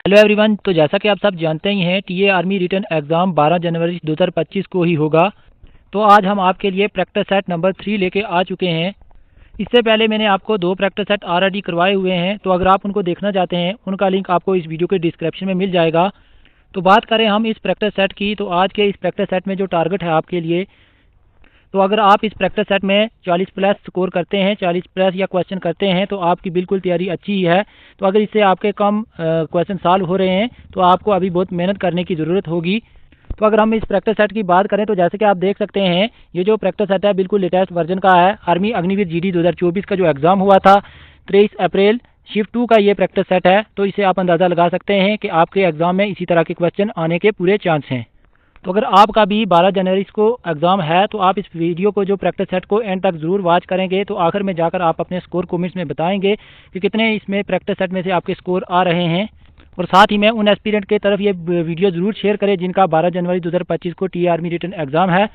Hello everyone. तो जैसा कि आप सब जानते ही हैं, टीए आर्मी रिटन एग्ज़ाम 12 जनवरी 2025 को ही होगा। तो आज हम आपके लिए प्रैक्टिस सेट नंबर 3 लेके आ चुके हैं। इससे पहले मैंने आपको 2 प्रैक्टिस सेट ऑलरेडी करवाए हुए हैं, तो अगर आप उनको देखना चाहते हैं उनका लिंक आपको इस वीडियो के डिस्क्रिप्शन में मिल जाएगा। तो बात करें हम इस प्रैक्टिस सेट की, तो आज के इस प्रैक्टिस सेट में जो टारगेट है आपके लिए, तो अगर आप इस प्रैक्टिस सेट में 40 प्लस स्कोर करते हैं, 40 प्लस या क्वेश्चन करते हैं, तो आपकी बिल्कुल तैयारी अच्छी ही है। तो अगर इससे आपके कम क्वेश्चन सॉल्व हो रहे हैं तो आपको अभी बहुत मेहनत करने की ज़रूरत होगी। तो अगर हम इस प्रैक्टिस सेट की बात करें, तो जैसे कि आप देख सकते हैं, ये जो प्रैक्टिस सेट है बिल्कुल लेटेस्ट वर्जन का है। आर्मी अग्निवीर जीडी 2024 का जो एग्ज़ाम हुआ था 23 अप्रैल, शिफ्ट 2 का ये प्रैक्टिस सेट है। तो इसे आप अंदाज़ा लगा सकते हैं कि आपके एग्ज़ाम में इसी तरह के क्वेश्चन आने के पूरे चांस हैं। तो अगर आपका भी 12 जनवरी को एग्ज़ाम है, तो आप इस वीडियो को जो प्रैक्टिस सेट को एंड तक ज़रूर वॉच करेंगे। तो आखिर में जाकर आप अपने स्कोर कमेंट्स में बताएंगे कि कितने इसमें प्रैक्टिस सेट में से आपके स्कोर आ रहे हैं। और साथ ही में उन एस्पिरेंट की तरफ ये वीडियो ज़रूर शेयर करें जिनका 12 जनवरी 2025 को टी आर्मी रिटन एग्ज़ाम है।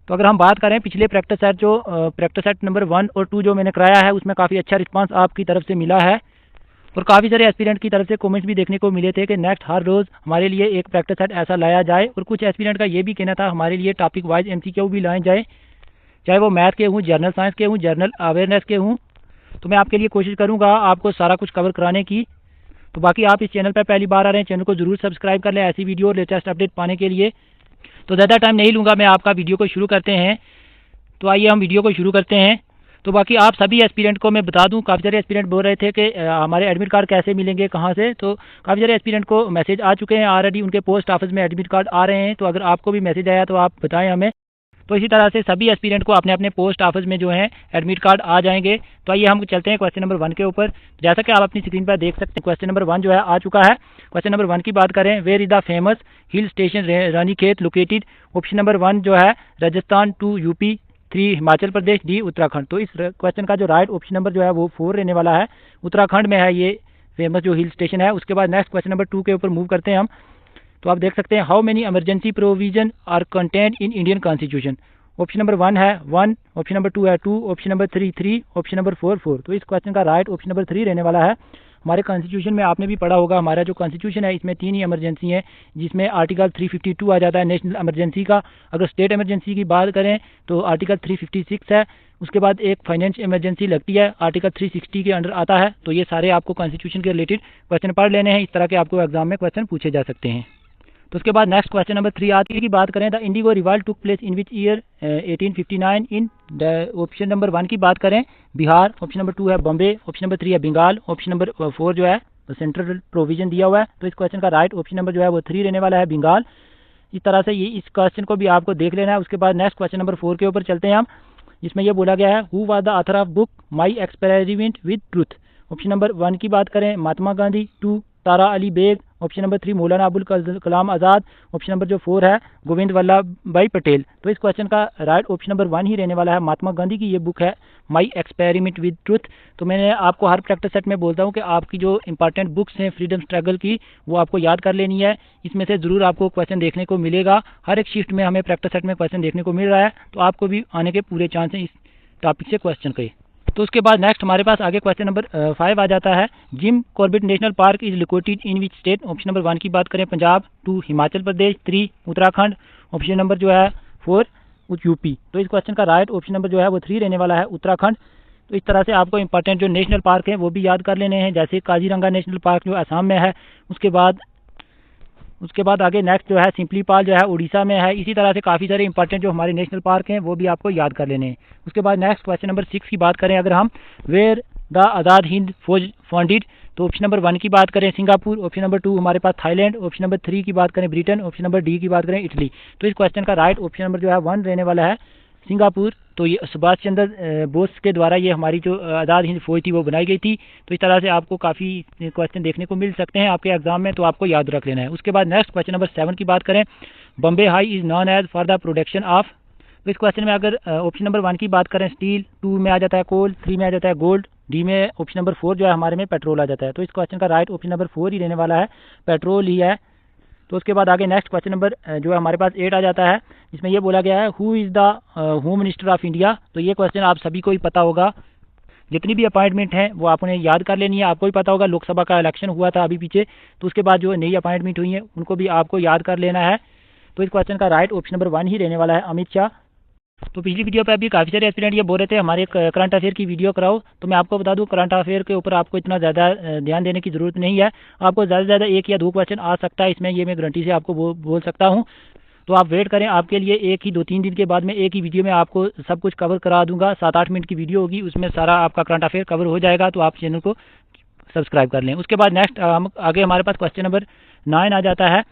तो अगर हम बात करें पिछले प्रैक्टिस सेट, जो प्रैक्टिस सेट नंबर 1 और 2 जो मैंने कराया है, उसमें काफ़ी अच्छा रिस्पांस आपकी तरफ से मिला है। और काफ़ी सारे एस्पिरेंट की तरफ से कमेंट्स भी देखने को मिले थे कि नेक्स्ट हर रोज़ हमारे लिए एक प्रैक्टिस सेट ऐसा लाया जाए। और कुछ एस्पिरेंट का ये भी कहना था हमारे लिए टॉपिक वाइज एमसीक्यू भी लाए जाए, चाहे वो मैथ के हों, जनरल साइंस के हों, जनरल अवेयरनेस के हों। तो मैं आपके लिए कोशिश करूँगा आपको सारा कुछ कवर कराने की। तो बाकी आप इस चैनल पर पहली बार आ रहे हैं, चैनल को जरूर सब्सक्राइब कर लें ऐसी वीडियो और लेटेस्ट अपडेट पाने के लिए। तो ज़्यादा टाइम नहीं लूँगा, मैं आपका वीडियो को शुरू करते हैं। तो आइए हम वीडियो को शुरू करते हैं। तो बाकी आप सभी एस्पिरेंट को मैं बता दूं, काफ़ी सारे एस्पिरेंट बोल रहे थे कि हमारे एडमिट कार्ड कैसे मिलेंगे, कहाँ से। तो काफ़ी सारे एस्पिरेंट को मैसेज आ चुके हैं ऑलरेडी, उनके पोस्ट ऑफिस में एडमिट कार्ड आ रहे हैं। तो अगर आपको भी मैसेज आया तो आप बताएं हमें। तो इसी तरह से सभी एस्पिरेंट को अपने अपने पोस्ट ऑफिस में जो है एडमिट कार्ड आ जाएंगे। तो आइए हम चलते हैं क्वेश्चन नंबर 1 के ऊपर। जैसा कि आप अपनी स्क्रीन पर देख सकते हैं, क्वेश्चन नंबर 1 जो है आ चुका है। क्वेश्चन नंबर 1 की बात करें, where is the famous hill station Ranikhet located. Option number 1 जो है राजस्थान, 2 यूपी, 3 हिमाचल प्रदेश, डी उत्तराखंड। तो इस क्वेश्चन का जो राइट ऑप्शन नंबर जो है वो 4 रहने वाला है। उत्तराखंड में है ये फेमस जो हिल स्टेशन है। उसके बाद नेक्स्ट क्वेश्चन नंबर 2 के ऊपर मूव करते हैं हम। तो आप देख सकते हैं, how many emergency provision are content in Indian constitution. Option number 1 है 1, ऑप्शन नंबर 2 है 2, ऑप्शन नंबर 3 3, ऑप्शन नंबर 4 4। तो इस क्वेश्चन का राइट ऑप्शन नंबर 3 रहने वाला है। हमारे कॉन्स्टिट्यूशन में आपने भी पढ़ा होगा, हमारा जो कॉन्स्टिट्यूशन है इसमें 3 ही इमरजेंसी है, जिसमें आर्टिकल 352 आ जाता है नेशनल इमरजेंसी का। अगर स्टेट इमरजेंसी की बात करें तो आर्टिकल 356 है। उसके बाद एक फाइनेंस इमरजेंसी लगती है, आर्टिकल 360 के अंडर आता है। तो ये सारे आपको कॉन्स्टिट्यूशन के रिलेटेड क्वेश्चन पढ़ लेने हैं, इस तरह के आपको एग्जाम में क्वेश्चन पूछे जा सकते हैं। तो उसके बाद नेक्स्ट क्वेश्चन नंबर 3 आती है की बात करें, the Indigo revolt took place in which year 1859 in the. Option number 1 की बात करें बिहार, ऑप्शन नंबर 2 है बॉम्बे, ऑप्शन नंबर 3 है बंगाल, ऑप्शन नंबर 4 जो है सेंट्रल प्रोविजन दिया हुआ है। तो इस क्वेश्चन का राइट ऑप्शन नंबर जो है वो 3 रहने वाला है, बंगाल। इस तरह से ये इस क्वेश्चन को भी आपको देख लेना है। उसके बाद नेक्स्ट क्वेश्चन नंबर 4 के ऊपर चलते हैं हम, जिसमें यह बोला गया है, who was the author of book my experiment with truth. Option number 1 की बात करें महात्मा गांधी, 2 तारा Ali bag, option number 3 Maulana Abul Kalam Azad, option number जो 4 है गोविंद वल्लभ भाई पटेल। तो इस क्वेश्चन का राइट ऑप्शन नंबर 1 ही रहने वाला है। महात्मा गांधी की ये बुक है माई एक्सपेरिमेंट विद ट्रूथ। तो मैंने आपको हर प्रैक्टिस सेट में बोलता हूँ कि आपकी जो इंपॉर्टेंट बुक्स हैं फ्रीडम स्ट्रगल की, वो आपको याद कर लेनी है। इसमें से ज़रूर आपको क्वेश्चन देखने को मिलेगा। हर एक शिफ्ट में हमें प्रैक्टिस सेट में क्वेश्चन देखने को मिल रहा है, तो आपको भी आने के पूरे चांस हैं इस टॉपिक से क्वेश्चन के। तो उसके बाद नेक्स्ट हमारे पास आगे क्वेश्चन नंबर 5 आ जाता है, Jim Corbett national park is located in which state. Option number 1 की बात करें पंजाब, 2 हिमाचल प्रदेश, 3 उत्तराखंड, ऑप्शन नंबर जो है 4 यूपी। तो इस क्वेश्चन का राइट ऑप्शन नंबर जो है वो 3 रहने वाला है, उत्तराखंड। तो इस तरह से आपको इंपॉर्टेंट जो नेशनल पार्क हैं वो भी याद कर लेने हैं, जैसे काजीरंगा नेशनल पार्क जो असम में है। उसके बाद आगे नेक्स्ट जो है सिंपली पाल जो है उड़ीसा में है। इसी तरह से काफ़ी सारे इंपॉर्टेंट जो हमारे नेशनल पार्क हैं वो भी आपको याद कर लेने हैं। उसके बाद नेक्स्ट क्वेश्चन नंबर 6 की बात करें अगर हम, वेयर द आज़ाद हिंद फौज फाउंडेड। तो ऑप्शन नंबर 1 की बात करें सिंगापुर, ऑप्शन नंबर 2 हमारे पास थाईलैंड, ऑप्शन नंबर 3 की बात करें ब्रिटेन, ऑप्शन नंबर डी की बात करें इटली। तो इस क्वेश्चन का राइट ऑप्शन नंबर जो है 1 रहने वाला है, सिंगापुर। तो ये सुभाष चंद्र बोस के द्वारा ये हमारी जो आज़ाद हिंद फौज थी वो बनाई गई थी। तो इस तरह से आपको काफ़ी क्वेश्चन देखने को मिल सकते हैं आपके एग्जाम में, तो आपको याद रख लेना है। उसके बाद नेक्स्ट क्वेश्चन नंबर 7 की बात करें, Bombay high is known as for the production of. तो इस क्वेश्चन में अगर ऑप्शन नंबर 1 की बात करें स्टील, 2 में आ जाता है कोल, 3 में आ जाता है गोल्ड, डी में ऑप्शन नंबर 4 जो है हमारे में पेट्रोल आ जाता है। तो इस क्वेश्चन का राइट ऑप्शन नंबर 4 ही रहने वाला है, पेट्रोल ही है। तो उसके बाद आगे नेक्स्ट क्वेश्चन नंबर जो है हमारे पास 8 आ जाता है, जिसमें ये बोला गया है, who is the home minister of India. तो ये क्वेश्चन आप सभी को ही पता होगा, जितनी भी अपॉइंटमेंट हैं वो आपने याद कर लेनी है। आपको भी पता होगा लोकसभा का इलेक्शन हुआ था अभी पीछे, तो उसके बाद जो नई अपॉइंटमेंट हुई है उनको भी आपको याद कर लेना है। तो इस क्वेश्चन का राइट ऑप्शन नंबर 1 ही रहने वाला है, अमित शाह। तो पिछली वीडियो पे अभी काफ़ी सारे एस्पिरेंट ये बोल रहे थे हमारे करंट अफेयर की वीडियो कराओ, तो मैं आपको बता दूं करंट अफेयर के ऊपर आपको इतना ज़्यादा ध्यान देने की ज़रूरत नहीं है। आपको ज़्यादा से ज़्यादा 1 या 2 क्वेश्चन आ सकता है इसमें, ये मैं गारंटी से आपको बोल सकता हूँ। तो आप वेट करें, आपके लिए एक ही 2-3 दिन के बाद में एक ही वीडियो में आपको सब कुछ कवर करा दूंगा। 7-8 मिनट की वीडियो होगी, उसमें सारा आपका करंट अफेयर कवर हो जाएगा। तो आप चैनल को सब्सक्राइब कर लें। उसके बाद नेक्स्ट आगे हमारे पास क्वेश्चन नंबर 9 आ जाता है,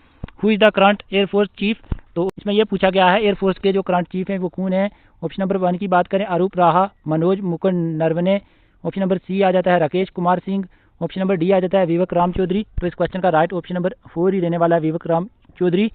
who is the current air force chief. तो इसमें यह पूछा गया है एयरफोर्स के जो करंट चीफ हैं वो कौन है। ऑप्शन नंबर 1 की बात करें Arup Raha, Manoj Mukund Naravane. Option number C आ जाता है Rakesh Kumar Singh. Option number D आ जाता है विवेक राम चौधरी। तो इस क्वेश्चन का राइट ऑप्शन नंबर 4 ही रहने वाला है, विवेक राम चौधरी।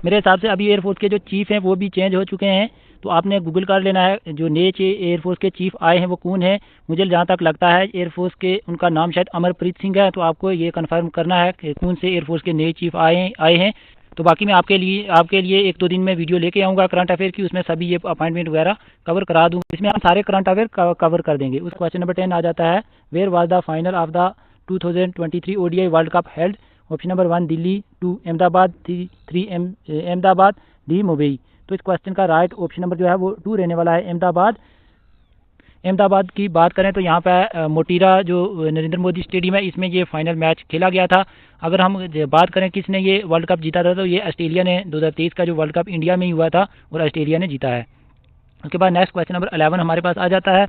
मेरे हिसाब से अभी एयरफोर्स के जो चीफ हैं वो भी चेंज हो चुके हैं, तो आपने गूगल कर लेना है जो नए एयरफोर्स के चीफ आए हैं वो कौन है। मुझे जहाँ तक लगता है एयरफोर्स के उनका नाम शायद अमरप्रीत सिंह है, तो आपको ये कंफर्म करना है कि कौन से एयरफोर्स के नए चीफ आए हैं। तो बाकी मैं आपके लिए 1-2 दिन में वीडियो लेके आऊँगा करंट अफेयर की, उसमें सभी ये अपॉइंटमेंट वगैरह कवर करा दूँगा। इसमें हम सारे करंट अफेयर कवर कर देंगे। उस क्वेश्चन नंबर 10 आ जाता है, where was the final of the 2023 ODI world cup held. Option number 1 Delhi, 2 Ahmedabad, 3 Ahmedabad, D Mumbai. तो इस क्वेश्चन का राइट ऑप्शन नंबर जो है वो 2 रहने वाला है, अहमदाबाद। अहमदाबाद की बात करें तो यहाँ पे मोटीरा जो नरेंद्र मोदी स्टेडियम है इसमें ये फाइनल मैच खेला गया था। अगर हम बात करें किसने ये वर्ल्ड कप जीता था तो ये ऑस्ट्रेलिया ने 2023 का जो वर्ल्ड कप इंडिया में ही हुआ था और ऑस्ट्रेलिया ने जीता है। उसके बाद नेक्स्ट क्वेश्चन नंबर 11 हमारे पास आ जाता है,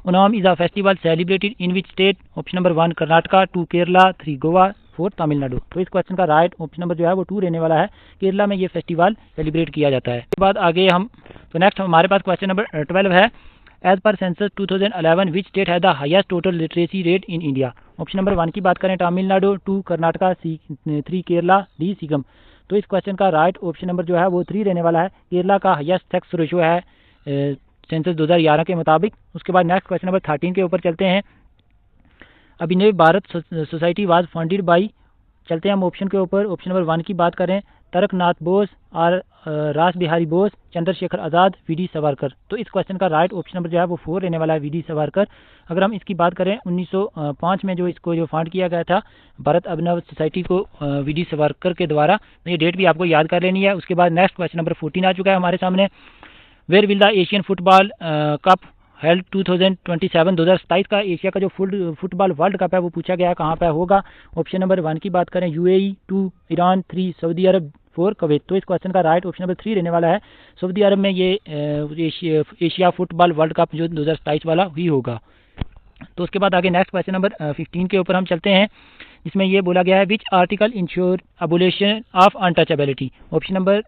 Onam is a festival celebrated in which state. Option number 1 Karnataka, 2 Kerala, 3 Goa, 4 Tamil Nadu. तो इस क्वेश्चन का राइट ऑप्शन नंबर जो है वो 2 रहने वाला है, केरला में ये फेस्टिवल सेलिब्रेट किया जाता है। उसके बाद आगे हम तो नेक्स्ट हमारे पास क्वेश्चन नंबर 12 है, as per census 2011 which state है the highest total literacy rate in India. Option number 1 की बात करें तमिलनाडु, 2 कर्नाटका, 3 केरला, डी सिक्किम। तो इस क्वेश्चन का राइट ऑप्शन नंबर जो है वो 3 रहने वाला है, केरला का हाईएस्ट सेक्स रेशियो है सेंसस 2011 के मुताबिक। उसके बाद नेक्स्ट क्वेश्चन नंबर 13 के ऊपर चलते हैं, Abhinav Bharat society was funded by. चलते हैं हम ऑप्शन के ऊपर। ऑप्शन नंबर 1 की बात करें तरकनाथ बोस और रास बिहारी बोस, चंद्रशेखर आज़ाद, वी.डी. सावरकर। तो इस क्वेश्चन का राइट ऑप्शन नंबर जो है वो 4 रहने वाला है, वी.डी. सावरकर। अगर हम इसकी बात करें 1905 में जो इसको फंड किया गया था भारत अभिनव सोसाइटी को वी.डी. सावरकर के द्वारा, तो ये डेट भी आपको याद कर लेनी है। उसके बाद नेक्स्ट क्वेश्चन नंबर 14 आ चुका है हमारे सामने, where will the Asian football cup held 2027। 2027 का एशिया का जो फुटबॉल वर्ल्ड कप है वो पूछा गया है कहाँ पे होगा। ऑप्शन नंबर 1 की बात करें UAE, 2 ईरान, 3 सऊदी अरब, 4 कुवैत। तो इस क्वेश्चन का राइट ऑप्शन नंबर 3 रहने वाला है, सऊदी अरब में ये एशिया फुटबॉल वर्ल्ड कप जो 2027 वाला ही होगा। तो उसके बाद आगे नेक्स्ट क्वेश्चन नंबर 15 के ऊपर हम चलते हैं। इसमें ये बोला गया है which article ensure abolition of untouchability. Option number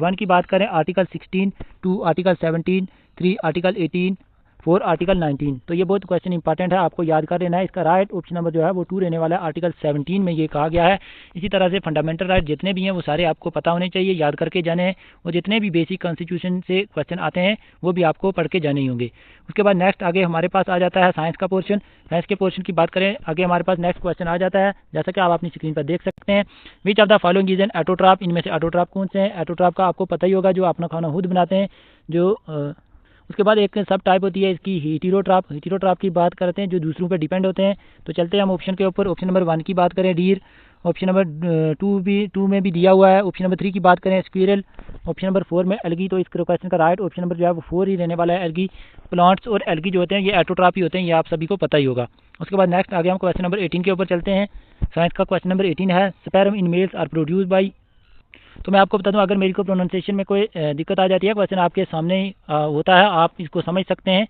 1 की बात करें आर्टिकल 16, 2 आर्टिकल 17, 3 आर्टिकल 18, 4 आर्टिकल 19। तो ये बहुत क्वेश्चन इंपॉर्टेंट है, आपको याद कर लेना है। इसका राइट ऑप्शन नंबर जो है वो 2 रहने वाला है, आर्टिकल 17 में ये कहा गया है। इसी तरह से फंडामेंटल राइट जितने भी हैं वो सारे आपको पता होने चाहिए, याद करके जाने हैं। और जितने भी बेसिक कॉन्स्टिट्यूशन से क्वेश्चन आते हैं वो भी आपको पढ़ के जाने ही होंगे। उसके बाद नेक्स्ट आगे हमारे पास आ जाता है साइंस का पोर्शन। साइंस के पोर्शन की बात करें आगे हमारे पास नेक्स्ट क्वेश्चन आ जाता है, जैसा कि आप अपनी स्क्रीन पर देख सकते हैं, which of the following is an autotroph. इनमें से एटोट्रॉप कौन से हैं। एटोट्रॉप का आपको पता ही होगा जो अपना खाना खुद बनाते हैं। जो उसके बाद एक सब टाइप होती है इसकी हीटेरोट्रॉप। हीटेरोट्रॉप की बात करते हैं जो दूसरों पर डिपेंड होते हैं। तो चलते हैं हम ऑप्शन के ऊपर। ऑप्शन नंबर 1 की बात करें डीर, ऑप्शन नंबर 2 में भी दिया हुआ है। ऑप्शन नंबर 3 की बात करें स्क्विरल, ऑप्शन नंबर 4 में एल्गी। तो इस क्वेश्चन का राइट ऑप्शन नंबर जो है वो 4 ही रहने वाला है, एल्गी। प्लांट्स और एल्गी जो होते हैं ये एटोट्रॉप ही होते हैं, ये आप सभी को पता ही होगा। उसके बाद नेक्स्ट आगे हम क्वेश्चन नंबर 18 के ऊपर चलते हैं। साइंस का क्वेश्चन नंबर 18 है, sperm in males are produce by. तो मैं आपको बता दूं अगर मेरी को प्रोनाउंसिएशन में कोई दिक्कत आ जाती है, क्वेश्चन आपके सामने ही होता है, आप इसको समझ सकते हैं।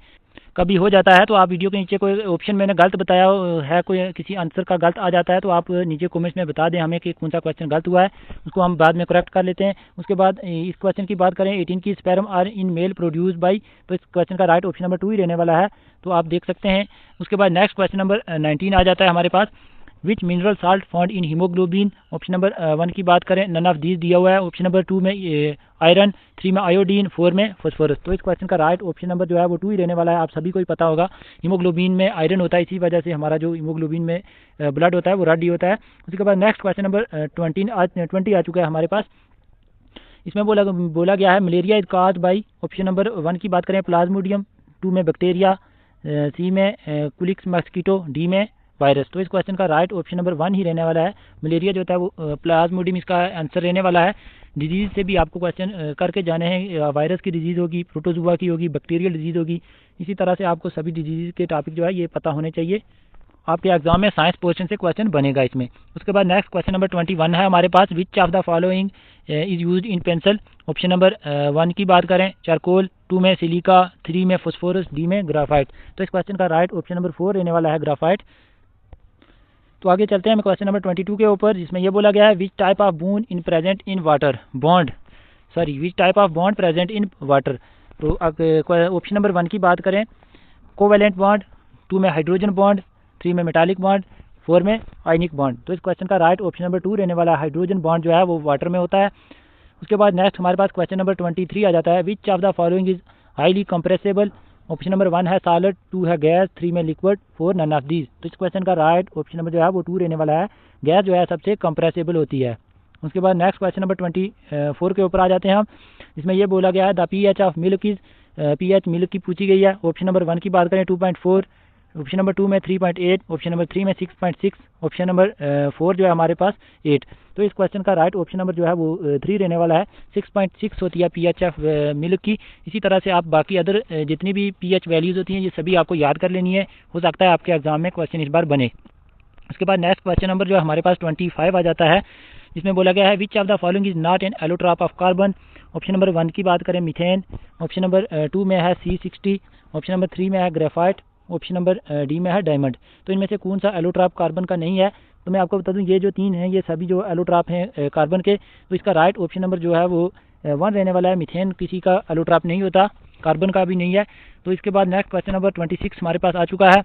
कभी हो जाता है तो आप वीडियो के नीचे कोई ऑप्शन मैंने गलत बताया है, कोई किसी आंसर का गलत आ जाता है तो आप नीचे कमेंट्स में बता दें हमें कि कौन सा क्वेश्चन गलत हुआ है, उसको हम बाद में करेक्ट कर लेते हैं। उसके बाद इस क्वेश्चन की बात करें 18 की, sperm are in male produce by. तो इस क्वेश्चन का राइट ऑप्शन नंबर 2 ही रहने वाला है, तो आप देख सकते हैं। उसके बाद नेक्स्ट क्वेश्चन नंबर 19 आ जाता है हमारे पास, which mineral salt found in haemoglobin. Option number 1 की बात करें नन ऑफ दीज दिया हुआ है। ऑप्शन नंबर 2 में आयरन, 3 में आयोडीन, 4 में फॉस्फोरस। तो इस क्वेश्चन का राइट ऑप्शन नंबर जो है वो 2 ही रहने वाला है, आप सभी को ही पता होगा। हीमोग्लोबिन में आयरन होता है, इसी वजह से हमारा जो हीमोग्लोबिन में ब्लड होता है वो रेड ही होता है। उसके बाद नेक्स्ट क्वेश्चन नंबर 20 आ चुका है हमारे पास। इसमें बोला गया है malaria is cause by. Option number 1 की बात करें प्लाज्मोडियम, 2 में बैक्टीरिया, सी में कुलिक्स मस्कीटो, डी में वायरस। तो इस क्वेश्चन का राइट ऑप्शन नंबर 1 ही रहने वाला है। मलेरिया जो होता है वो प्लाज्मोडियम इसका आंसर रहने वाला है। डिजीज़ से भी आपको क्वेश्चन करके जाने हैं, वायरस की डिजीज़ होगी, प्रोटोजुआ की होगी, बैक्टीरियल डिजीज़ होगी। इसी तरह से आपको सभी डिजीज़ के टॉपिक जो है ये पता होने चाहिए। आपके एग्जाम में साइंस पोर्शन से क्वेश्चन बनेगा इसमें। उसके बाद नेक्स्ट क्वेश्चन नंबर 21 है हमारे पास, which of the following is used in pencil. Option number 1 की बात करें चारकोल, 2 में सिलिका, 3 में फॉस्फोरस, डी में ग्राफाइट। तो इस क्वेश्चन का राइट ऑप्शन नंबर 4 रहने वाला है ग्राफाइट। तो आगे चलते हैं क्वेश्चन नंबर 22 के ऊपर, जिसमें यह बोला गया है which type of bond in present in water bond which type of bond present in water. तो ऑप्शन नंबर 1 की बात करें कोवेलेंट बॉन्ड, 2 में हाइड्रोजन बॉन्ड, 3 में मेटालिक बॉन्ड, 4 में आयनिक बॉन्ड। तो इस क्वेश्चन का राइट ऑप्शन नंबर 2 रहने वाला है। हाइड्रोजन बॉन्ड जो है वो वाटर में होता है। उसके बाद नेक्स्ट हमारे पास क्वेश्चन नंबर 23 आ जाता है, विच of the following is highly compressible. Option number 1 है सॉलिड, 2 है गैस, 3 में लिक्विड, 4 नन ऑफ दीज। तो इस क्वेश्चन का राइट ऑप्शन नंबर जो है वो 2 रहने वाला है। गैस जो है सबसे कंप्रेसिबल होती है। उसके बाद नेक्स्ट क्वेश्चन नंबर 24 के ऊपर आ जाते हैं हम, जिसमें ये बोला गया है the pH of milk is, pH milk की पूछी गई है। ऑप्शन नंबर 1 की बात करें 2.4, ऑप्शन नंबर 2 में 3.8, ऑप्शन नंबर 3 में 6.6, ऑप्शन नंबर 4 जो है हमारे पास 8। तो इस क्वेश्चन का राइट ऑप्शन नंबर जो है वो 3 रहने वाला है। 6.6 होती है पीएच ऑफ मिल्क की। इसी तरह से आप बाकी अदर जितनी भी पीएच वैल्यूज़ होती हैं ये सभी आपको याद कर लेनी है। हो सकता है आपके एग्जाम में क्वेश्चन इस बार बने। उसके बाद नेक्स्ट क्वेश्चन नंबर जो है हमारे पास 25 आ जाता है, जिसमें बोला गया है विच of the following is not an allotrope of carbon. Option number 1 की बात करें मीथेन, ऑप्शन नंबर 2 में है C60, ऑप्शन नंबर 3 में है ग्रेफाइट, ऑप्शन नंबर डी में है डायमंड। तो इनमें से कौन सा एलोट्रॉप कार्बन का नहीं है। तो मैं आपको बता दूं ये जो 3 हैं ये सभी जो एलोट्रॉप हैं कार्बन के, तो इसका राइट ऑप्शन नंबर जो है वो 1 रहने वाला है। मीथेन किसी का एलोट्रॉप नहीं होता, कार्बन का भी नहीं है। तो इसके बाद नेक्स्ट क्वेश्चन नंबर 26 हमारे पास आ चुका है,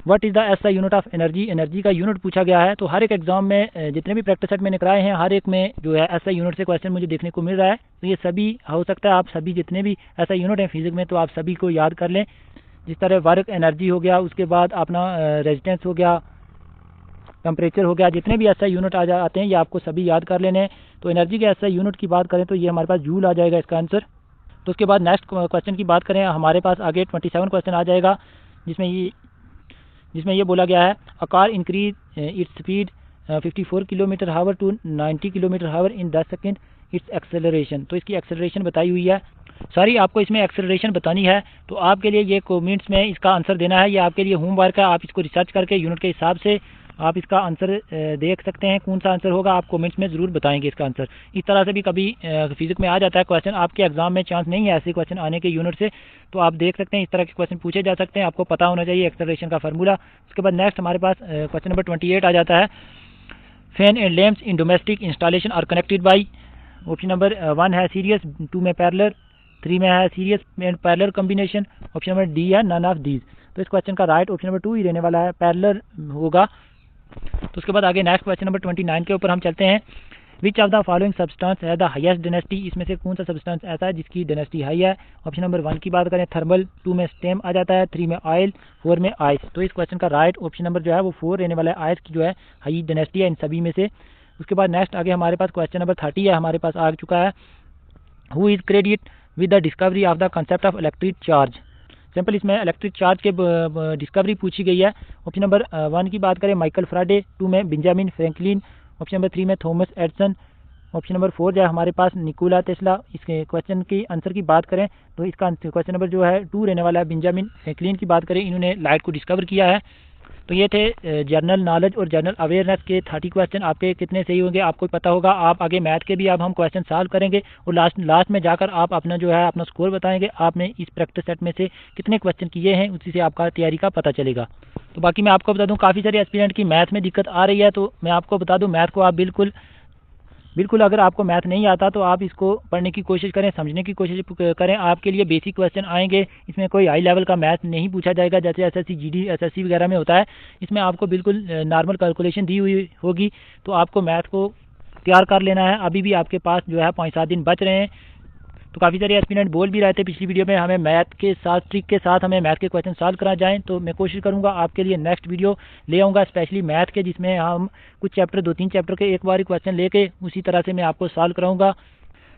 what is the SI unit of energy. Energy का यूनिट पूछा गया है। तो हर एक एग्जाम में जितने भी प्रैक्टिस सेट मैंने कराए हैं हर एक में जो है एसआई यूनिट से क्वेश्चन मुझे देखने को मिल रहा है। तो ये सभी हो सकता है आप सभी जितने भी एसआई यूनिट हैं फिजिक्स में तो आप सभी को याद कर लें। जिस तरह वर्क एनर्जी हो गया, उसके बाद अपना रेजिस्टेंस हो गया, टेम्परेचर हो गया, जितने भी एसआई यूनिट आते हैं ये आपको सभी याद कर लेने हैं। तो एनर्जी के एसआई यूनिट की बात करें तो ये हमारे पास जूल आ जाएगा इसका आंसर। तो उसके बाद नेक्स्ट क्वेश्चन की बात करें हमारे पास आगे 27 क्वेश्चन आ जाएगा, जिसमें ये बोला गया है a car increase its speed 54 kilometre hour to 90 kilometre hour in 10 second its acceleration. तो इसकी एक्सेलरेशन बताई हुई है। सारी आपको इसमें एक्सेलरेशन बतानी है। तो आपके लिए ये कमेंट्स में इसका आंसर देना है। ये आपके लिए होमवर्क है। आप इसको रिसर्च करके यूनिट के हिसाब से आप इसका आंसर देख सकते हैं। कौन सा आंसर होगा आप कमेंट्स में ज़रूर बताएंगे इसका आंसर। इस तरह से भी कभी फिजिक्स में आ जाता है क्वेश्चन, आपके एग्जाम में चांस नहीं है ऐसे क्वेश्चन आने के यूनिट से। तो आप देख सकते हैं इस तरह के क्वेश्चन पूछे जा सकते हैं। आपको पता होना चाहिए एक्सेलरेशन का फार्मूला। उसके बाद नेक्स्ट हमारे पास क्वेश्चन नंबर 28 आ जाता है, fan and lamps in domestic installation are connected by. Option number 1 है सीरियस, 2 में पैरेलल, 3 में है series and parallel combination, option number D है नन ऑफ दीज। तो इस क्वेश्चन का राइट ऑप्शन नंबर 2 ही रहने वाला है, पैरेलल होगा। तो उसके बाद आगे नेक्स्ट क्वेश्चन नंबर 29 के ऊपर हम चलते हैं, which of the following substance है द हाईएस्ट डेंसिटी। इसमें से कौन सा सब्सटेंस ऐसा है जिसकी डेंसिटी हाई है। ऑप्शन नंबर 1 की बात करें थर्मल, 2 में स्टेम आ जाता है, 3 में ऑयल, 4 में आइस। तो इस क्वेश्चन का राइट ऑप्शन नंबर जो है वो 4 रहने वाला है। आइस की जो है हाई डेंसिटी है इन सभी में से। उसके बाद नेक्स्ट आगे हमारे पास क्वेश्चन नंबर 30 है हमारे पास आ चुका है, who is credit with the discovery of the concept of electric charge. Simple इसमें इलेक्ट्रिक चार्ज के डिस्कवरी पूछी गई है। ऑप्शन नंबर 1 की बात करें माइकल फैराडे, 2 में बेंजामिन फ्रैंकलिन, ऑप्शन नंबर 3 में थॉमस एडिसन, ऑप्शन नंबर 4 जो है हमारे पास निकोला टेस्ला। इसके क्वेश्चन की आंसर की बात करें तो इसका क्वेश्चन नंबर जो है 2 रहने वाला है। बेंजामिन फ्रैंकलिन की बात करें, इन्होंने लाइट को डिस्कवर किया है। तो ये थे जनरल नॉलेज और जनरल अवेयरनेस के 30 क्वेश्चन। आपके कितने सही होंगे आपको पता होगा। आप आगे मैथ के भी अब हम क्वेश्चन सॉल्व करेंगे और लास्ट में जाकर आप अपना जो है अपना स्कोर बताएंगे, आपने इस प्रैक्टिस सेट में से कितने क्वेश्चन किए हैं, उसी से आपका तैयारी का पता चलेगा। तो बाकी मैं आपको बता दूं काफ़ी सारे एस्पिरेंट की मैथ में दिक्कत आ रही है। तो मैं आपको बता दूं मैथ को आप बिल्कुल अगर आपको मैथ नहीं आता तो आप इसको पढ़ने की कोशिश करें, समझने की कोशिश करें। आपके लिए बेसिक क्वेश्चन आएंगे, इसमें कोई हाई लेवल का मैथ नहीं पूछा जाएगा जैसे एसएससी जीडी एसएससी वगैरह में होता है। इसमें आपको बिल्कुल नॉर्मल कैलकुलेशन दी हुई होगी। तो आपको मैथ को तैयार कर लेना है। अभी भी आपके पास जो है 5-7 दिन बच रहे हैं। तो काफ़ी सारे एस्पिरेंट बोल भी रहे थे पिछली वीडियो में हमें मैथ के साथ ट्रिक के साथ हमें मैथ के क्वेश्चन सॉल्व करा जाएँ। तो मैं कोशिश करूंगा आपके लिए नेक्स्ट वीडियो ले आऊँगा स्पेशली मैथ के, जिसमें हम कुछ चैप्टर 2-3 चैप्टर के एक बार क्वेश्चन लेके उसी तरह से मैं आपको सॉल्व कराऊंगा।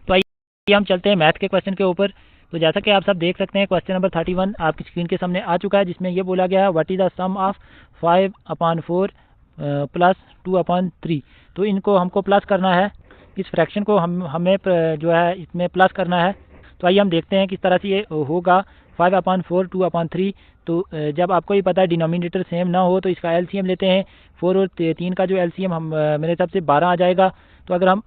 तो आइए हम चलते हैं मैथ के क्वेश्चन के ऊपर। तो जैसा कि आप सब देख सकते हैं क्वेश्चन नंबर 31 आपकी स्क्रीन के सामने आ चुका है, जिसमें ये बोला गया है what is the sum of 5/4 plus 2/3। तो इनको हमको प्लस करना है, इस फ्रैक्शन को हमें जो है इसमें प्लस करना है। तो आइए हम देखते हैं किस तरह से ये होगा। 5/4 2/3। तो जब आपको ये पता है डिनोमिनेटर सेम ना हो तो इसका एलसीएम लेते हैं। 4 और 3 का जो एलसीएम हम मेरे हिसाब से 12 आ जाएगा। तो अगर हम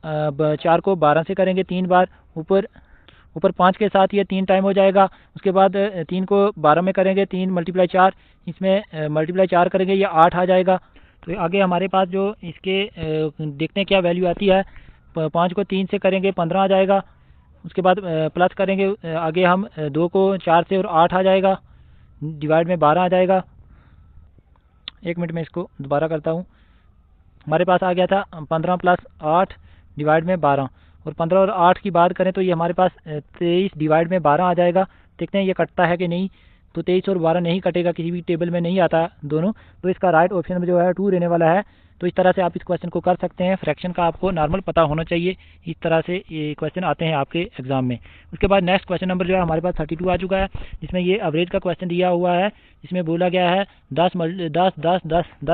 4 को 12 से करेंगे 3 बार, ऊपर 5 के साथ ये 3 टाइम हो जाएगा। उसके बाद 3 को 12 में करेंगे, 3 × 4, इसमें मल्टीप्लाई 4 करेंगे, ये 8 आ जाएगा। तो आगे हमारे पास जो इसके देखते हैं क्या वैल्यू आती है। 5 को 3 से करेंगे 15 आ जाएगा। उसके बाद प्लस करेंगे, आगे हम 2 को 4 से और 8 आ जाएगा, डिवाइड में 12 आ जाएगा। 1 मिनट में इसको दोबारा करता हूँ। हमारे पास आ गया था 15 + 8 डिवाइड में 12, और 15 और 8 की बात करें तो ये हमारे पास 23 डिवाइड में 12 आ जाएगा। देखते हैं ये कटता है कि नहीं। तो 23 और 12 नहीं कटेगा, किसी भी टेबल में नहीं आता दोनों। तो इसका राइट ऑप्शन में जो है 2 रहने वाला है। तो इस तरह से आप इस क्वेश्चन को कर सकते हैं। फ्रैक्शन का आपको नॉर्मल पता होना चाहिए। इस तरह से ये क्वेश्चन आते हैं आपके एग्जाम में। उसके बाद नेक्स्ट क्वेश्चन नंबर जो है हमारे पास 32 आ चुका है, जिसमें ये एवरेज का क्वेश्चन दिया हुआ है। इसमें बोला गया है 10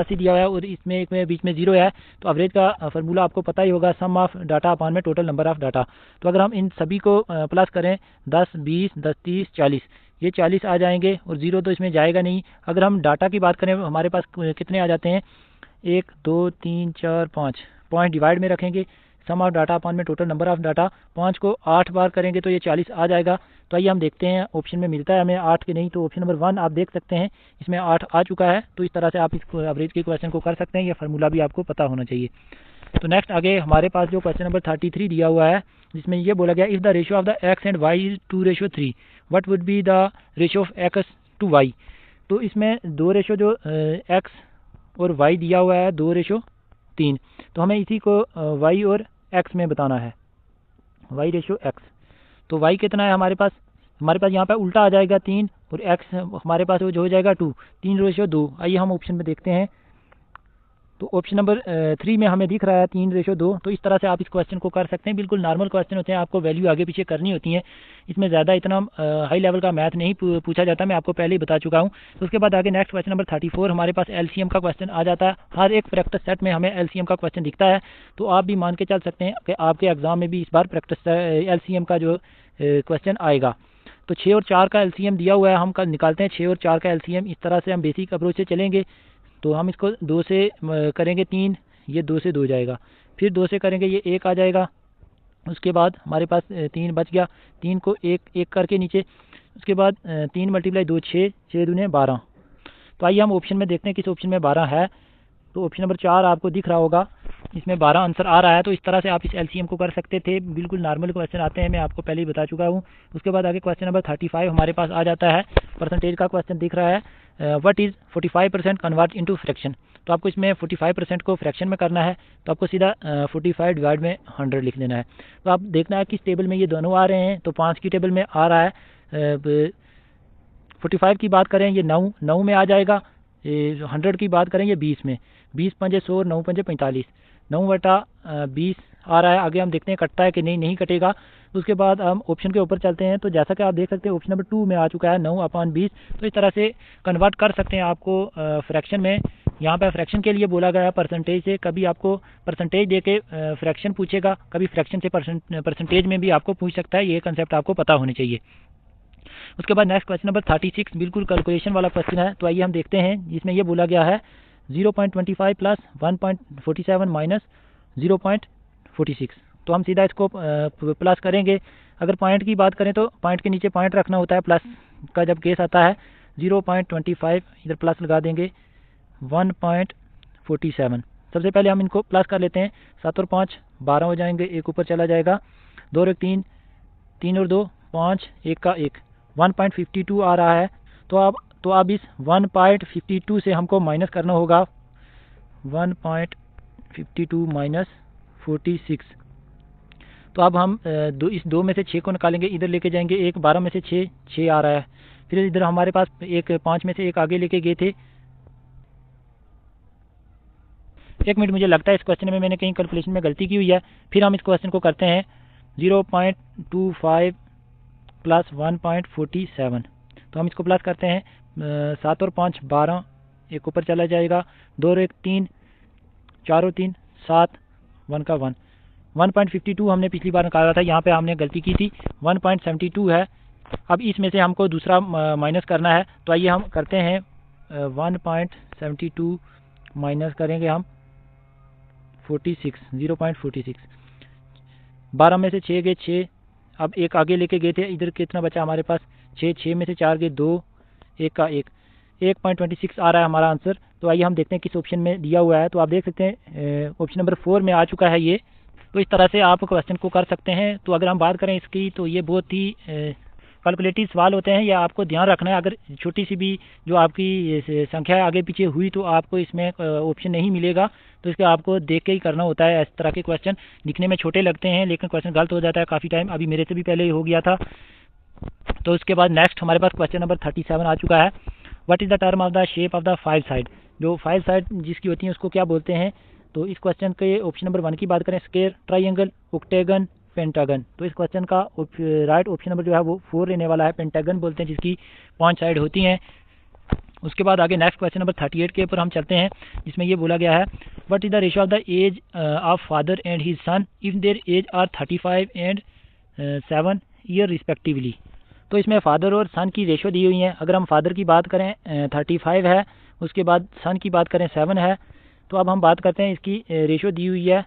ही दिया हुआ है, और इसमें एक में बीच में 0 है। तो एवरेज का फार्मूला आपको पता ही होगा, सम ऑफ डाटा अपॉन में टोटल नंबर ऑफ डाटा। तो अगर हम इन सभी को प्लस करें 10 20 10 30 40, ये 40 आ जाएंगे, और 0 तो इसमें जाएगा नहीं। अगर हम डाटा की बात करें हमारे पास कितने आ जाते हैं, 1 2 3 4 5 पॉइंट डिवाइड में रखेंगे, सम ऑफ डाटा अपॉन में टोटल नंबर ऑफ डाटा। 5 को 8 बार करेंगे तो ये 40 आ जाएगा। तो आइए हम देखते हैं ऑप्शन में मिलता है हमें 8 के नहीं। तो ऑप्शन नंबर 1 आप देख सकते हैं, इसमें 8 आ चुका है। तो इस तरह से आप इस एवरेज के क्वेश्चन को कर सकते हैं। यह फार्मूला भी आपको पता होना चाहिए। तो नेक्स्ट आगे हमारे पास जो क्वेश्चन नंबर 33 दिया हुआ है, जिसमें ये बोला गया if the ratio of the X and Y is 2:3 what would be the ratio of X to Y. तो इसमें 2 रेशियो जो एक्स और वाई दिया हुआ है 2:3। तो हमें इसी को वाई और एक्स में बताना है, वाई रेशियो एक्स। तो वाई कितना है हमारे पास यहाँ पे उल्टा आ जाएगा 3, और एक्स हमारे पास वो जो हो जाएगा 2, 3:2। आइए हम ऑप्शन में देखते हैं। तो ऑप्शन नंबर 3 में हमें दिख रहा है 3:2। तो इस तरह से आप इस क्वेश्चन को कर सकते हैं। बिल्कुल नॉर्मल क्वेश्चन होते हैं, आपको वैल्यू आगे पीछे करनी होती है। इसमें ज़्यादा इतना हाई लेवल का मैथ नहीं पूछा जाता, मैं आपको पहले ही बता चुका हूँ। तो उसके बाद आगे नेक्स्ट क्वेश्चन नंबर 34 हमारे पास एलसीएम का क्वेश्चन आ जाता है। हर एक प्रैक्टिस सेट में हमें एलसीएम का क्वेश्चन दिखता है। तो आप भी मान के चल सकते हैं कि आपके एग्जाम में भी इस बार प्रैक्टिस एलसीएम का जो क्वेश्चन आएगा। तो 6 और 4 का एलसीएम दिया हुआ है, हम कल निकालते हैं 6 और 4 का एलसीएम। इस तरह से हम बेसिक अप्रोच से चलेंगे। तो हम इसको 2 से करेंगे 3, ये 2 से 2 जाएगा। फिर 2 से करेंगे ये 1 आ जाएगा। उसके बाद हमारे पास 3 बच गया, 3 को 1 करके नीचे। उसके बाद 3 × 2 6, 6 दूने 12। तो आइए हम ऑप्शन में देखते हैं किस ऑप्शन में 12 है। तो ऑप्शन नंबर 4 आपको दिख रहा होगा, इसमें 12 आंसर आ रहा है। तो इस तरह से आप इस एलसीएम को कर सकते थे। बिल्कुल नॉर्मल क्वेश्चन आते हैं, मैं आपको पहले ही बता चुका हूँ। उसके बाद आगे क्वेश्चन नंबर 35 हमारे पास आ जाता है। परसेंटेज का क्वेश्चन दिख रहा है, what is 45% convert into fraction. तो आपको इसमें 45% को फ्रैक्शन में करना है। तो आपको सीधा 45 डिवाइड में 100 लिख देना है। तो आप देखना है किस टेबल में ये दोनों आ रहे हैं। तो 5 की टेबल में आ रहा है। 45 की बात करें ये 9 में आ जाएगा। 100 की बात करें ये 20 में। 20 पंजे 100, 9 पंजे 45, 9/20 आ रहा है। आगे हम देखते हैं कटता है कि नहीं कटेगा। उसके बाद हम ऑप्शन के ऊपर चलते हैं। तो जैसा कि आप देख सकते हैं ऑप्शन नंबर 2 में आ चुका है 9/20। तो इस तरह से कन्वर्ट कर सकते हैं आपको फ्रैक्शन में। यहाँ पर फ्रैक्शन के लिए बोला गया है परसेंटेज से। कभी आपको परसेंटेज दे के फ्रैक्शन पूछेगा, कभी फ्रैक्शन से परसेंटेज में भी आपको पूछ सकता है। ये कंसेप्ट आपको पता होने चाहिए। उसके बाद नेक्स्ट क्वेश्चन नंबर 36 बिल्कुल कैलकुलेशन वाला क्वेश्चन है। तो आइए हम देखते हैं, जिसमें ये बोला गया है 0.25 + 1.47 माइनस 0.46। तो हम सीधा इसको प्लस करेंगे। अगर पॉइंट की बात करें तो पॉइंट के नीचे पॉइंट रखना होता है, प्लस का जब केस आता है। 0.25 इधर प्लस लगा देंगे, 1.47। सबसे पहले हम इनको प्लस कर लेते हैं। 7 और 5 12 हो जाएंगे, 1 ऊपर चला जाएगा। 2 और 1 3, 3 और 2 5, 1 का 1, 1.52 आ रहा है। तो अब इस 1.52 से हमको माइनस करना होगा 1.52 माइनस 46। तो अब हम इस 2 में से 6 को निकालेंगे, इधर लेके जाएंगे। 1 12 में से 6 आ रहा है। फिर इधर हमारे पास 5 में से 1 आगे लेके गए थे। 1 मिनट, मुझे लगता है इस क्वेश्चन में मैंने कहीं कैलकुलेशन में गलती की हुई है। फिर हम इस क्वेश्चन को करते हैं। 0.25 प्लस 1.47। तो हम इसको प्लस करते हैं, 7 और 5 12, एक ऊपर चला जाएगा, 2 और 1 3, 4 और 3 7, 1 का 1, 1.52 हमने पिछली बार निकाला था, यहाँ पे हमने गलती की थी, 1.72 है। अब इसमें से हमको दूसरा माइनस करना है, तो आइए हम करते हैं 1.72 माइनस करेंगे हम 46, 0.46, 12 में से 6 गए 6, अब एक आगे लेके गए थे, इधर कितना बचा हमारे पास 6, 6 में से 4 गए 2, 1 का 1, 1.26 आ रहा है हमारा आंसर। तो आइए हम देखते हैं किस ऑप्शन में दिया हुआ है। तो आप देख सकते हैं ऑप्शन नंबर 4 में आ चुका है ये। तो इस तरह से आप क्वेश्चन को कर सकते हैं। तो अगर हम बात करें इसकी, तो ये बहुत ही कैलकुलेटिव सवाल होते हैं, या आपको ध्यान रखना है अगर छोटी सी भी जो आपकी संख्या आगे पीछे हुई तो आपको इसमें ऑप्शन नहीं मिलेगा, तो इसका आपको देख के ही करना होता है। इस तरह के क्वेश्चन दिखने में छोटे लगते हैं लेकिन क्वेश्चन गलत हो जाता है काफ़ी टाइम, अभी मेरे से भी पहले ही हो गया था। तो उसके बाद नेक्स्ट हमारे पास क्वेश्चन नंबर 37 आ चुका है। What is the term of the shape of the 5 side. जो 5 साइड जिसकी होती हैं उसको क्या बोलते हैं। तो इस क्वेश्चन के ऑप्शन नंबर 1 की बात करें, स्क्वायर, ट्राइंगल, ऑक्टेगन, पेंटागन। तो इस क्वेश्चन का राइट ऑप्शन नंबर जो है वो 4 रहने वाला है। पेंटागन बोलते हैं जिसकी 5 साइड होती हैं। उसके बाद आगे नेक्स्ट क्वेश्चन नंबर 38 के ऊपर हम चलते हैं, जिसमें ये बोला गया है, what is the ratio of the age of father and his son if their age are 35 एंड 7 ईयर रिस्पेक्टिवली। तो इसमें फादर और सन की रेशियो दी हुई है। अगर हम फादर की बात करें 35 है, उसके बाद सन की बात करें 7 है। तो अब हम बात करते हैं इसकी रेशियो दी हुई है,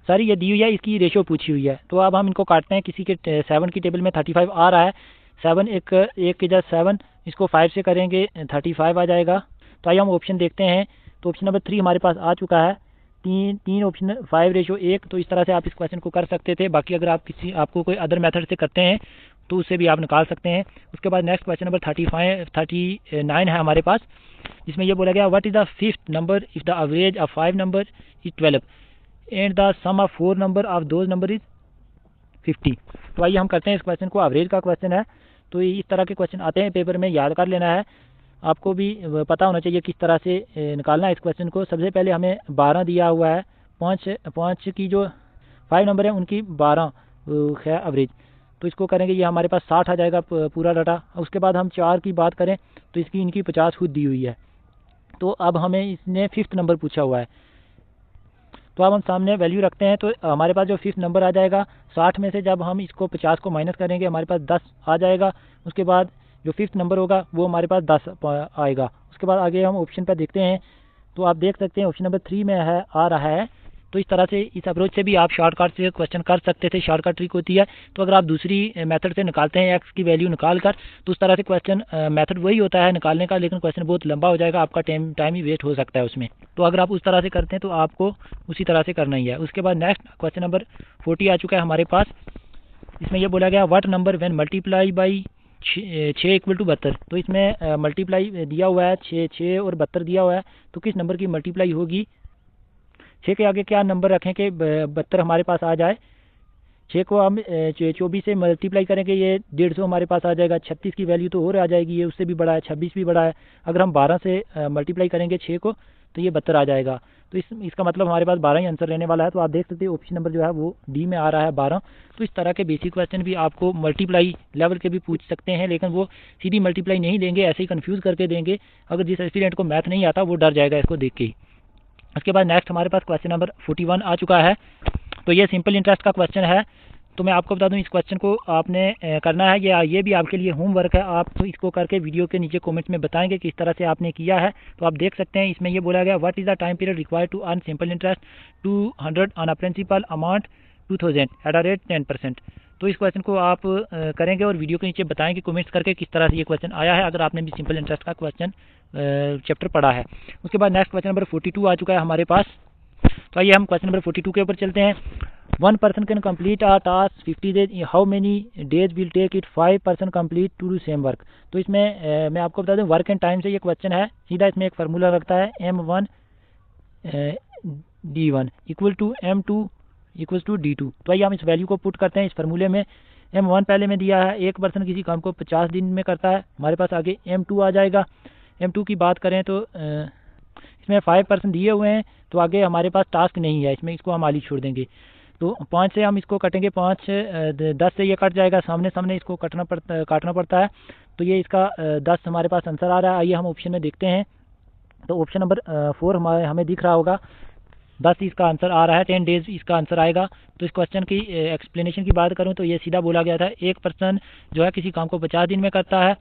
सारी ये दी हुई है, इसकी रेशियो पूछी हुई है। तो अब हम इनको काटते हैं, किसी के 7 की टेबल में 35 आ रहा है, 7 एक के जगह 7, इसको 5 से करेंगे 35 आ जाएगा। तो आइए हम ऑप्शन देखते हैं। तो ऑप्शन नंबर 3 हमारे पास आ चुका है, 3 ऑप्शन 5:1। तो इस तरह से आप इस क्वेश्चन को कर सकते थे। बाकी अगर आप आपको कोई अदर मेथड से करते हैं तो उससे भी आप निकाल सकते हैं। उसके बाद नेक्स्ट क्वेश्चन नंबर 39 है हमारे पास, जिसमें यह बोला गया, what is the 5th number if the average of 5 number is 12 and the sum of 4 number of those number is 50। तो आइए हम करते हैं इस क्वेश्चन को। एवरेज का क्वेश्चन है, तो इस तरह के क्वेश्चन आते हैं पेपर में, याद कर लेना है। आपको भी पता होना चाहिए किस तरह से निकालना है इस क्वेश्चन को। सबसे पहले हमें 12 दिया हुआ है, 5 की जो 5 नंबर है उनकी 12 है एवरेज। तो इसको करेंगे, ये हमारे पास 60 आ जाएगा पूरा डाटा। उसके बाद हम 4 की बात करें तो इसकी इनकी 50 खुद दी हुई है। तो अब हमें इसने 5th नंबर पूछा हुआ है, तो अब हम सामने वैल्यू रखते हैं। तो हमारे पास जो 5th नंबर आ जाएगा, 60 में से जब हम इसको 50 को माइनस करेंगे हमारे पास 10 आ जाएगा। उसके बाद जो 5th नंबर होगा वो हमारे पास 10 आएगा। उसके बाद आगे हम ऑप्शन पर देखते हैं। तो आप देख सकते हैं ऑप्शन नंबर 3 में है आ रहा है। तो इस तरह से इस अप्रोच से भी आप शॉर्टकट से क्वेश्चन कर सकते थे, शॉर्टकट ट्रिक होती है। तो अगर आप दूसरी मेथड से निकालते हैं एक्स की वैल्यू निकाल कर, तो उस तरह से क्वेश्चन मेथड वही होता है निकालने का, लेकिन क्वेश्चन बहुत लंबा हो जाएगा, आपका टाइम ही वेस्ट हो सकता है उसमें। तो अगर आप उस तरह से करते हैं तो आपको उसी तरह से करना ही है। उसके बाद नेक्स्ट क्वेश्चन नंबर 40 आ चुका है हमारे पास। इसमें यह बोला गया, what number when multiply by 6 equal to 72। तो इसमें मल्टीप्लाई दिया हुआ है 6 और 72 दिया हुआ है। तो किस नंबर की मल्टीप्लाई होगी, 6 के आगे क्या नंबर रखें कि 72 हमारे पास आ जाए। 6 को हम 24 से मल्टीप्लाई करेंगे, ये 150 हमारे पास आ जाएगा। 36 की वैल्यू तो और आ जाएगी, ये उससे भी बड़ा है, 26 भी बड़ा है। अगर हम 12 से मल्टीप्लाई करेंगे 6 को तो ये 72 आ जाएगा। तो इसका मतलब हमारे पास 12 ही आंसर रहने वाला है। तो आप देख सकते हैं ऑप्शन नंबर जो है वो डी में आ रहा है 12। तो इस तरह के बेसिक क्वेश्चन भी आपको मल्टीप्लाई लेवल के भी पूछ सकते हैं, लेकिन वो सीधी मल्टीप्लाई नहीं देंगे, ऐसे ही कन्फ्यूज़ करके देंगे। अगर जिस स्टूडेंट को मैथ नहीं आता वो डर जाएगा इसको देख के ही। उसके बाद नेक्स्ट हमारे पास क्वेश्चन नंबर 41 आ चुका है। तो ये सिंपल इंटरेस्ट का क्वेश्चन है। तो मैं आपको बता दूं, इस क्वेश्चन को आपने करना है, ये भी आपके लिए होमवर्क है। आप तो इसको करके वीडियो के नीचे कमेंट्स में बताएंगे किस तरह से आपने किया है। तो आप देख सकते हैं इसमें ये बोला गया, what is the time period required to earn simple interest 200 on a principal amount 2000 at a rate 10%। तो इस क्वेश्चन को आप करेंगे और वीडियो के नीचे बताएंगे कमेंट्स करके किस तरह से ये क्वेश्चन आया है, अगर आपने भी सिंपल इंटरेस्ट का क्वेश्चन चैप्टर पढ़ा है। उसके बाद नेक्स्ट क्वेश्चन नंबर 42 आ चुका है हमारे पास। तो आइए हम क्वेश्चन नंबर 42 के ऊपर चलते हैं। 1 person can complete a task 50 days, how many days will take it 5 person complete to do same work. तो इसमें मैं आपको बता दूं, वर्क एंड टाइम से ये क्वेश्चन है। सीधा इसमें एक फार्मूला लगता है, M1 D1 equal to M2 equal to D2। तो आइए हम इस वैल्यू को पुट करते हैं इस फार्मूले में। M1 पहले में दिया है, एक पर्सन किसी काम को 50 दिन में करता है, हमारे पास आगे M2 आ जाएगा। M2 की बात करें तो इसमें 5 पर्सन दिए हुए हैं, तो आगे हमारे पास टास्क नहीं है, इसमें इसको हम आली छोड़ देंगे। तो 5 से हम इसको कटेंगे, 5 10 से ये कट जाएगा, सामने सामने इसको काटना पड़ता है। तो ये इसका 10 हमारे पास आंसर आ रहा है। आइए हम ऑप्शन में देखते हैं। तो ऑप्शन नंबर 4 हमें दिख रहा होगा, 10 इसका आंसर आ रहा है, 10 डेज इसका आंसर आएगा। तो इस क्वेश्चन की एक्सप्लेनेशन की बात करूं तो ये सीधा बोला गया था, एक पर्सन जो है किसी काम को 50 दिन में करता है,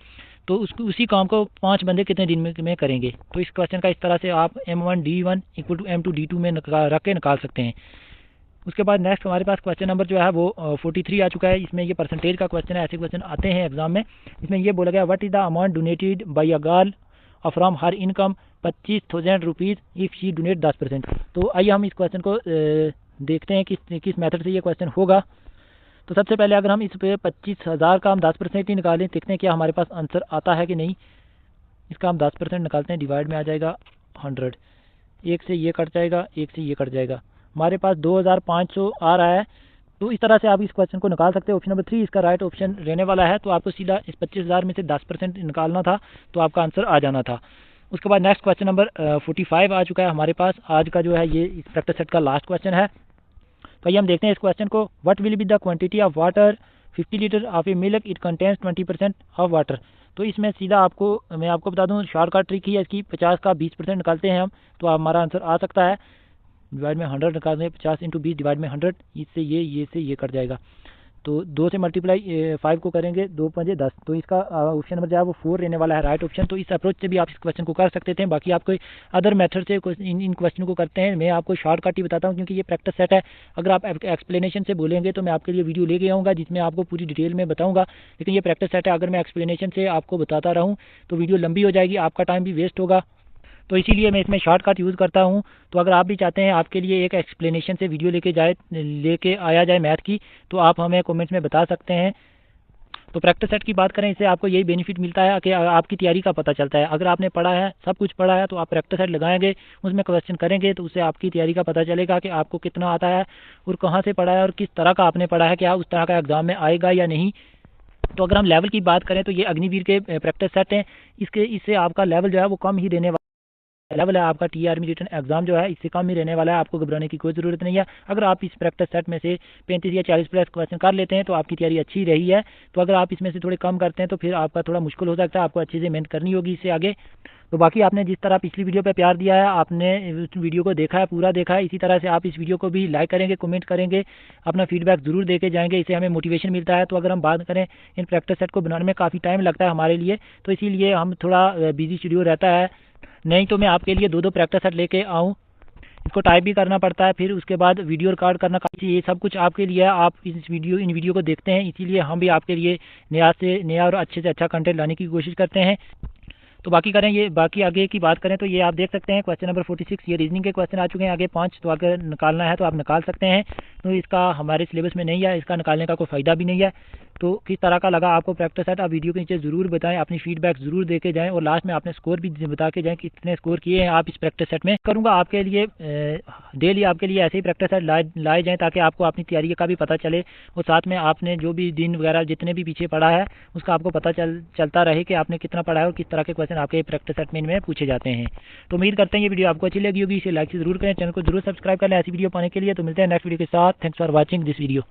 तो उसी काम को 5 बंदे कितने दिन में करेंगे। तो इस क्वेश्चन का इस तरह से आप M1D1 = M2D2 में रख के निकाल सकते हैं। उसके बाद नेक्स्ट हमारे पास क्वेश्चन नंबर जो है वो 43 आ चुका है। इसमें ये परसेंटेज का क्वेश्चन है, ऐसे क्वेश्चन आते हैं एग्जाम में। इसमें ये बोला गया, what is the amount donated by a girl from her income 25,000 rupees if she donate 10%। तो आइए हम इस क्वेश्चन को देखते हैं किस मेथड से ये क्वेश्चन होगा। तो सबसे पहले अगर हम इस पे 25,000 का हम 10% ही निकालें, देखते हैं क्या हमारे पास आंसर आता है कि नहीं। इसका हम 10% निकालते हैं, डिवाइड में आ जाएगा 100, एक से ये कट जाएगा, एक से ये कट जाएगा, हमारे पास 2500 आ रहा है। तो इस तरह से आप इस क्वेश्चन को निकाल सकते हैं। ऑप्शन नंबर 3 इसका राइट ऑप्शन रहने वाला है। तो आपको सीधा इस 25,000 में से 10% निकालना था, तो आपका आंसर आ जाना था। उसके बाद नेक्स्ट क्वेश्चन नंबर 45 आ चुका है हमारे पास। आज का जो है ये इस प्रैक्टिस सेट का लास्ट क्वेश्चन है। तो आइए हम देखते हैं इस क्वेश्चन को। What will be the quantity of water 50 litre of A milk, it contains 20% of water. तो इसमें सीधा मैं आपको बता दूं, शॉर्टकट ट्रिक ही है इसकी। 50 का 20% निकालते हैं हम, तो हमारा आंसर आ सकता है। डिवाइड में 100 निकालते हैं, 50 × 20 डिवाइड में 100, इससे ये से ये कट जाएगा। तो 2 से मल्टीप्लाई 5 को करेंगे, 2 × 5 = 10। तो इसका ऑप्शन नंबर जो है वो 4 रहने वाला है राइट ऑप्शन। तो इस अप्रोच से भी आप इस क्वेश्चन को कर सकते थे। बाकी आप कोई अदर मेथड से इन क्वेश्चन को करते हैं, मैं आपको शॉर्टकट ही बताता हूँ क्योंकि ये प्रैक्टिस सेट है। अगर आप एक्सप्लेनेशन से बोलेंगे तो मैं आपके लिए वीडियो लेके आऊँगा जिसमें आपको पूरी डिटेल में बताऊँगा। लेकिन ये प्रैक्टिस सेट है, अगर मैं एक्सप्लेनेशन से आपको बताता रहूँ तो वीडियो लंबी हो जाएगी, आपका टाइम भी वेस्ट होगा। तो इसीलिए मैं इसमें शॉर्टकट यूज़ करता हूँ। तो अगर आप भी चाहते हैं आपके लिए एक एक्सप्लेनेशन से वीडियो लेके आया जाए मैथ की, तो आप हमें कमेंट्स में बता सकते हैं। तो प्रैक्टिस सेट की बात करें, इससे आपको यही बेनिफिट मिलता है कि आपकी तैयारी का पता चलता है। अगर आपने पढ़ा है, सब कुछ पढ़ा है, तो आप प्रैक्टिस सेट लगाएंगे, उसमें क्वेश्चन करेंगे, तो उससे आपकी तैयारी का पता चलेगा कि आपको कितना आता है और कहाँ से पढ़ा है और किस तरह का आपने पढ़ा है, क्या उस तरह का एग्जाम में आएगा या नहीं। तो अगर हम लेवल की बात करें तो ये अग्निवीर के प्रैक्टिस सेट हैं। इससे आपका लेवल जो है वो कम ही रहने लेवल है आपका टी आर्मी रिटन एग्जाम जो है इससे कम ही रहने वाला है। आपको घबराने की कोई ज़रूरत नहीं है। अगर आप इस प्रैक्टिस सेट में से 35 या 40 प्लस क्वेश्चन कर लेते हैं तो आपकी तैयारी अच्छी रही है। तो अगर आप इसमें से थोड़े कम करते हैं तो फिर आपका थोड़ा मुश्किल हो सकता है, आपको अच्छे से मेहनत करनी होगी इससे आगे। तो बाकी आपने जिस तरह पिछली वीडियो पे प्यार दिया है, आपने उस वीडियो को देखा है, पूरा देखा है, इसी तरह से आप इस वीडियो को भी लाइक करेंगे, कमेंट करेंगे, अपना फीडबैक ज़रूर देके जाएंगे, इससे हमें मोटिवेशन मिलता है। तो अगर हम बात करें, इन प्रैक्टिस सेट को बनाने में काफ़ी टाइम लगता है हमारे लिए, तो इसीलिए हम थोड़ा बिजी शेड्यूल रहता है। नहीं तो मैं आपके लिए 2-2 प्रैक्टिस सेट लेके आऊँ, इसको टाइप भी करना पड़ता है, फिर उसके बाद वीडियो रिकॉर्ड करना काफ़ी, ये सब कुछ आपके लिए है। आप इन वीडियो को देखते हैं, इसीलिए हम भी आपके लिए नया और अच्छे से अच्छा कंटेंट लाने की कोशिश करते हैं। तो बाकी आगे की बात करें तो ये आप देख सकते हैं क्वेश्चन नंबर 46, ये रीजनिंग के क्वेश्चन आ चुके हैं आगे 5। तो अगर निकालना है तो आप निकाल सकते हैं। तो इसका हमारे सिलेबस में नहीं है, इसका निकालने का कोई फ़ायदा भी नहीं है। तो किस तरह का लगा आपको प्रैक्टिस सेट, आप वीडियो के नीचे ज़रूर बताएं, अपनी फीडबैक ज़रूर दे के जाएँ और लास्ट में आपने स्कोर भी बता के जाएँ कि कितने स्कोर किए हैं आप इस प्रैक्टिस सेट में। करूँगा आपके लिए डेली आपके लिए ऐसे ही प्रैक्टिस सेट लाए जाएँ ताकि आपको अपनी तैयारी का भी पता चले और साथ में आपने जो भी दिन वगैरह जितने भी पीछे पढ़ा है उसका आपको पता चलता रहे कि आपने कितना पढ़ा है और किस तरह के क्वेश्चन आपके प्रैक्टिस सेट में पूछे जाते हैं। तो उम्मीद करते हैं ये वीडियो आपको अच्छी लगी होगी, इसे लाइक से जरूर करें, चैनल को जरूर सब्सक्राइब कर लें ऐसी वीडियो पाने के लिए। तो मिलते हैं नेक्स्ट वीडियो के साथ। Thanks for watching this video.